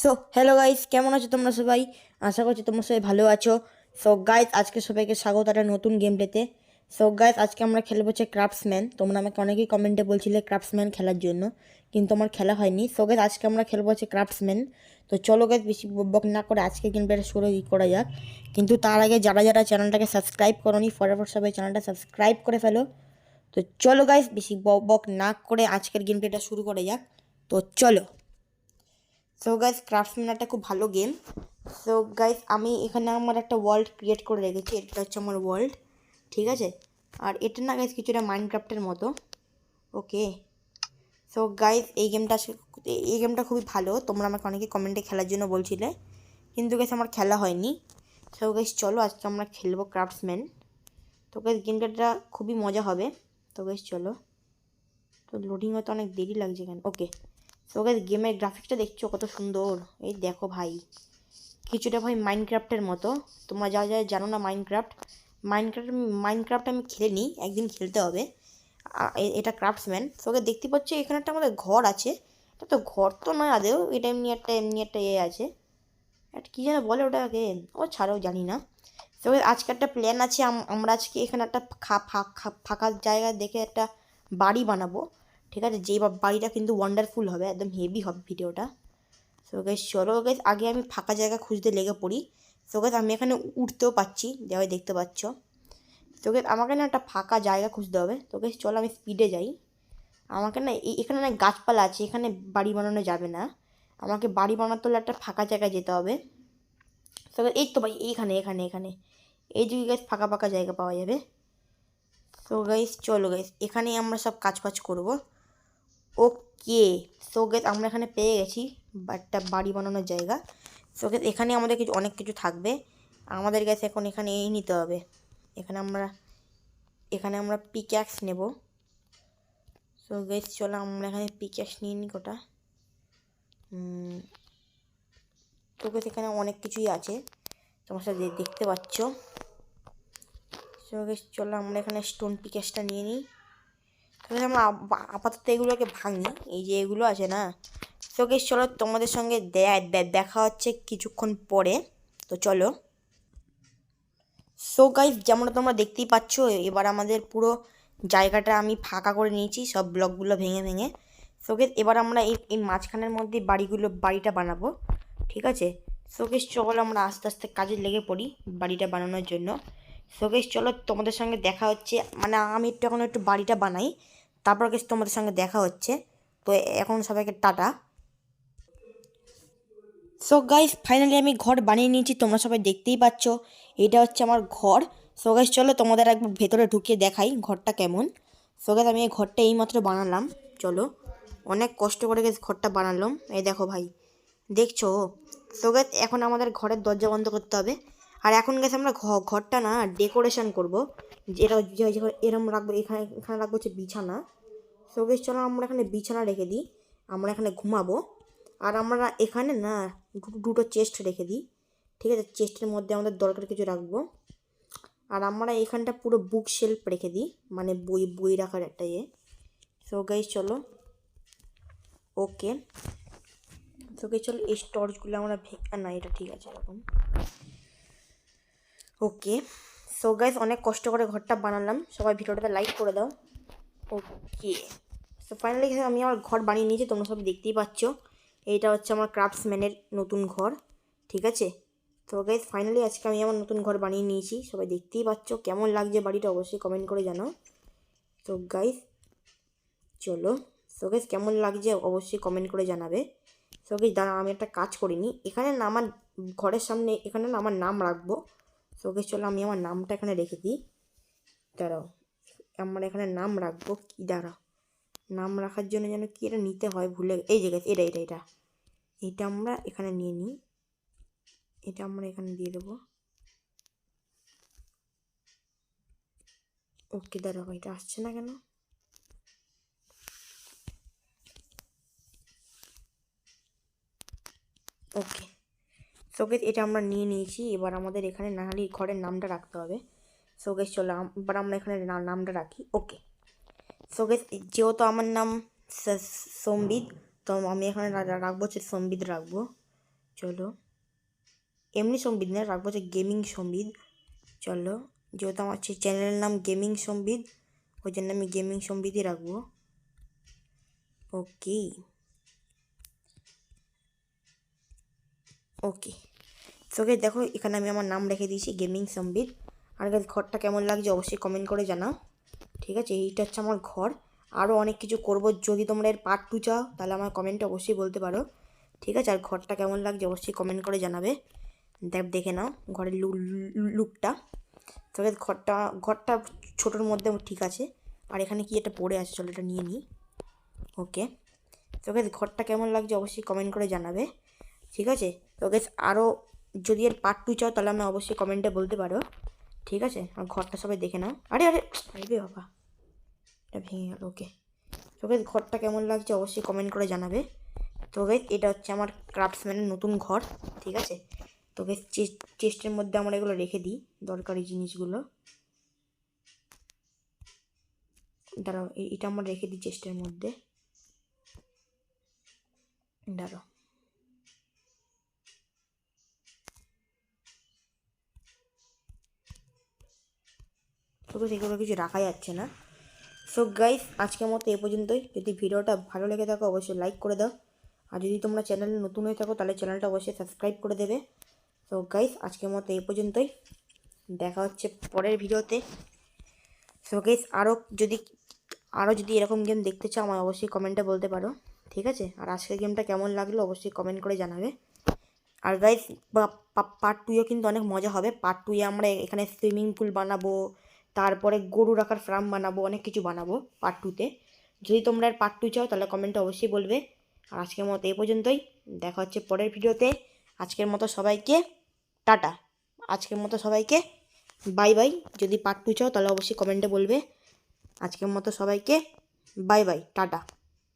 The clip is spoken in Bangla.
সো হ্যালো গাইস, কেমন আছো তোমরা সবাই? আশা করছি তোমরা সবাই ভালো আছো। সো গাইস, আজকে সবাইকে স্বাগত একটা নতুন গেম প্লেতে। সো গাইস, আজকে আমরা খেলবো হচ্ছে ক্রাফটসম্যান। তোমরা আমাকে অনেকেই কমেন্টে বলছিলে ক্রাফটসম্যান খেলার জন্য, কিন্তু আমার খেলা হয়নি। সো গাইস, আজকে আমরা খেলবো হচ্ছে ক্রাফটসম্যান। তো চলো গাইস, বেশি বক না করে আজকে গেম প্লেটা শুরু করা যাক। কিন্তু তার আগে যারা যারা চ্যানেলটাকে সাবস্ক্রাইব করোনি, ফটাফট সবাই চ্যানেলটা সাবস্ক্রাইব করে ফেলো। তো চলো গাইস, বেশি বক না করে আজকের গেম প্লেটা শুরু করা যাক। তো চলো। সো গাইস, ক্রাফটসম্যান একটা খুব ভালো গেম। সো গাইস, আমি এখানে আমার একটা ওয়ার্ল্ড ক্রিয়েট করে রেখেছি। এটা হচ্ছে আমার ওয়ার্ল্ড, ঠিক আছে? আর এটা না গাইস কিছুটা মাইনক্রাফটের মতো। ওকে। সো গাইস, এই গেমটা খুবই ভালো। তোমরা আমাকে অনেকে কমেন্টে খেলার জন্য বলছিলে, কিন্তু গাইস আমার খেলা হয়নি। সো গাইস, চলো আজকে আমরা খেলবো ক্রাফটসম্যান। তো গাইস, গেমটা খুবই মজা হবে। তো গাইস চলো। তো লোডিং হতে অনেক দেরি লাগছে এখানে। ওকে। সো গাইস, গেমের গ্রাফিক্সটা দেখছো কত সুন্দর? এই দেখো ভাই, কিছুটা ভাই মাইনক্রাফটের মতো। তোমরা যা যা জানো না মাইনক্রাফট, মাইনক্রাফট মাইনক্রাফট আমি খেলিনি, একদিন খেলতে হবে। এটা ক্রাফটসম্যান। তোকে দেখতে পাচ্ছ এখানে একটা আমাদের ঘর আছে। এটা তো ঘর তো নয় আদেও, এটা এমনি একটা আছে। একটা কী যেন বলে ওটাকে, ও ছাড়াও জানি না। তবে আজকে একটা প্ল্যান আছে, আমরা আজকে এখানে একটা ফাঁকা জায়গা দেখে একটা বাড়ি বানাবো। ঠিক আছে, যেই বাড়িটা কিন্তু ওয়ান্ডারফুল হবে, একদম হেভি হবে ভিডিওটা। সো গাইস চলো গাইস, আগে আমি ফাঁকা জায়গা খুঁজতে লেগে পড়ি। সো গাইস, আমি এখানে উঠতেও পাচ্ছি, যাই দেখতে পাচ্ছ। তো গাইস, আমাকে না একটা ফাঁকা জায়গা খুঁজতে হবে। তো গাইস চলো, আমি স্পিডে যাই। আমাকে না এখানে না গাছপালা আছে, এখানে বাড়ি বানানো যাবে না। আমাকে বাড়ি বানাতে হলে একটা ফাঁকা জায়গায় যেতে হবে। তো গাইস, এই তো ভাই, এইখানে এখানে এখানে এই দিকে গাইস ফাঁকা ফাঁকা জায়গা পাওয়া যাবে। তো গাইস চলো গাইস, এখানেই আমরা সব কাজ ফাজ করবো। ওকে। সো গাইস, আমরা এখানে পেয়ে গেছি একটা বাড়ি বানানোর জায়গা। সো গাইস, এখানে আমাদের অনেক কিছু থাকবে। আমাদের কাছে এখন এখানে এই নিতে হবে। এখানে আমরা পিক্যাক্স নেব। সো গাইস চলো, আমরা এখানে পিক্যাক্স নিয়ে নিই কটা। তো গাইস, এখানে অনেক কিছুই আছে, তোমার সাথে দেখতে পাচ্ছ। সো গাইস চলো, আমরা এখানে স্টোন পিক্যাক্সটা নিয়ে নিই। তাহলে আমরা আপাতত এগুলোকে ভাঙি, এই যে এগুলো আছে না। তো গাইস চলো, তোমাদের সঙ্গে দেখা হচ্ছে কিছুক্ষণ পরে। তো চলো। সো গাইস, যেমন তোমরা দেখতেই পাচ্ছ, এবার আমাদের পুরো জায়গাটা আমি ফাঁকা করে নিয়েছি সব ব্লকগুলো ভেঙে ভেঙে। সো গাইস, এবার আমরা এই মাঝখানের মধ্যে বাড়িটা বানাবো, ঠিক আছে? সো গাইস চলো, আমরা আস্তে আস্তে কাজে লেগে পড়ি বাড়িটা বানানোর জন্য। সো গাইস চলো, তোমাদের সঙ্গে দেখা হচ্ছে, মানে আমি একটু বাড়িটা বানাই, তারপর গাইস তোমাদের সঙ্গে দেখা হচ্ছে। তো এখন সবাইকে টাটা। সো গাইস, ফাইনালি আমি ঘর বানিয়ে নিয়েছি, তোমরা সবাই দেখতেই পাচ্ছ। এটা হচ্ছে আমার ঘর। সো গাইস চলো, তোমাদের একবার ভেতরে ঢুকিয়ে দেখাই ঘরটা কেমন। সো গাইস, আমি এই ঘরটা এইমাত্র বানালাম। চলো, অনেক কষ্ট করে গাইস ঘরটা বানালাম। এই দেখো ভাই, দেখছো? সো গাইস, এখন আমাদের ঘরের দরজা বন্ধ করতে হবে। আর এখন গেছে আমরা ঘরটা না ডেকোরেশন করবো। যেটা এরম রাখবো, এখানে এখানে রাখবো হচ্ছে বিছানা। সো গাইস চলো, আমরা এখানে বিছানা রেখে দিই, আমরা এখানে ঘুমাবো। আর আমরা এখানে না দুটো চেস্ট রেখে দিই, ঠিক আছে? চেস্টের মধ্যে আমাদের দরকার কিছু রাখবো। আর আমরা এখানটা পুরো বুক শেলফ রেখে দিই, মানে বই বই রাখার একটা ইয়ে। সো গাইস চলো। ওকে। সো গাইস চলো, এই স্টর্চগুলো আমরা না, এটা ঠিক আছে এরকম। ওকে। সো গাইস, অনেক কষ্ট করে ঘরটা বানালাম, সবাই ভিডিওটাতে লাইক করে দাও। ওকে। সো ফাইনালি আমি আমার ঘর বানিয়ে নিয়েছি, তোমরা সব দেখতেই পাচ্ছ। এইটা হচ্ছে আমার ক্রাফটসম্যানের নতুন ঘর, ঠিক আছে? তো গাইস, ফাইনালি আজকে আমি আমার নতুন ঘর বানিয়ে নিয়েছি, সবাই দেখতেই পাচ্ছ। কেমন লাগছে বাড়িটা অবশ্যই কমেন্ট করে জানাও। তো গাইস চলো। সো গাইস, কেমন লাগছে অবশ্যই কমেন্ট করে জানাবে। সো গাইস দাঁড়া, আমি একটা কাজ করিনি, এখানে না আমার ঘরের সামনে এখানে না আমার নাম রাখবো। সো গাইস চলো, আমি আমার নামটা এখানে রেখে দিই। দাঁড়াও, আমরা এখানে নাম রাখবো কি, দাঁড়াও, নাম রাখার জন্য যেন কি এটা নিতে হয়, ভুলে এই যে গেছে, এটা আমরা এখানে নিয়ে নিই। এটা আমরা এখানে দিয়ে দেবো। ওকে, দাঁড়াও, এটা আসছে না কেন? ওকে। সো গাইস, এটা আমরা নিয়ে নিয়েছি, এবার আমাদের এখানে না হলে ঘরের নামটা রাখতে হবে। সো গাইস চলো, এবার আমরা এখানে নামটা রাখি। ওকে। সো গাইস, যেহেতু আমার নাম সম্বিত, তো আমি এখানে রাখবো হচ্ছে সম্বিত রাখবো। চলো এমনি সম্বিদ না, রাখবো হচ্ছে গেমিং সম্বিদ। চলো যেহেতু আমার চ্যানেলের নাম গেমিং সম্বিদ, ওই জন্য আমি গেমিং সম্বিদই রাখবো। ওকে ওকে, তো গাইস দেখো এখানে আমি আমার নাম রেখে দিয়েছি গেমিং সম্বিদ। আর গাইস ঘরটা কেমন লাগছে অবশ্যই কমেন্ট করে জানাও। ঠিক আছে, এইটা হচ্ছে আমার ঘর। আরও অনেক কিছু করব, যদি তোমরা এর পার্ট 2 চাও তাহলে আমার কমেন্টে অবশ্যই বলতে পারো। ঠিক আছে, আর ঘরটা কেমন লাগছে অবশ্যই কমেন্ট করে জানাবে। দেখে নাও ঘরের লুকটা। তবে ঘরটা ঘরটা ছোটোর মধ্যে ঠিক আছে। আর এখানে কি এটা পড়ে আছে, চলো এটা নিয়ে নিই। ওকে, তো গাইস ঘরটা কেমন লাগছে অবশ্যই কমেন্ট করে জানাবে। ঠিক আছে, তো গাইস আরও যদি এর পার্ট 2 চাও তাহলে আমি অবশ্যই কমেন্টে বলতে পারো। ঠিক আছে, আর ঘরটা সবাই দেখে নাও। আরে আরে আরে বাবা, এটা ভেঙে গেল। ওকে, তো গাইস ঘরটা কেমন লাগছে অবশ্যই কমেন্ট করে জানাবে। তো গাইস এটা হচ্ছে আমার ক্রাফটসম্যানের নতুন ঘর। ঠিক আছে, তো গাইস চেস্টের মধ্যে আমরা এগুলো রেখে দিই, দরকারি জিনিসগুলো। দাঁড়াও, এটা আমরা রেখে দিই চেস্টের মধ্যে। দাঁড়াও, তো গাইস এগুলো কিছু রাখা যাচ্ছে না। সো গাইস আজকের মতো এ পর্যন্তই। যদি ভিডিওটা ভালো লেগে থাকো অবশ্যই লাইক করে দাও, আর যদি তোমরা চ্যানেলে নতুন হয়ে থাকো তাহলে চ্যানেলটা অবশ্যই সাবস্ক্রাইব করে দেবে। সো গাইস আজকের মতো এই পর্যন্তই, দেখা হচ্ছে পরের ভিডিওতে। সো গাইস আরও যদি এরকম গেম দেখতে চাও আমার অবশ্যই কমেন্টে বলতে পারো। ঠিক আছে, আর আজকের গেমটা কেমন লাগলো অবশ্যই কমেন্ট করে জানাবে। আর গাইস পার্ট 2-এও কিন্তু অনেক মজা হবে। পার্ট 2-এ আমরা এখানে সুইমিং পুল বানাবো, তারপরে গরু রাখার ফার্ম বানাবো, অনেক কিছু বানাবো পার্ট 2-তে। যদি তোমরা এর পার্ট 2 চাও তাহলে কমেন্টে অবশ্যই বলবে। আর আজকের মতো এই পর্যন্তই, দেখা হচ্ছে পরের ভিডিওতে। আজকের মতো সবাইকে টাটা। আজকের মতো সবাইকে বাই বাই। যদি পার্ট 2 চাও তাহলে অবশ্যই কমেন্টে বলবে। আজকের মতো সবাইকে বাই বাই, টাটা।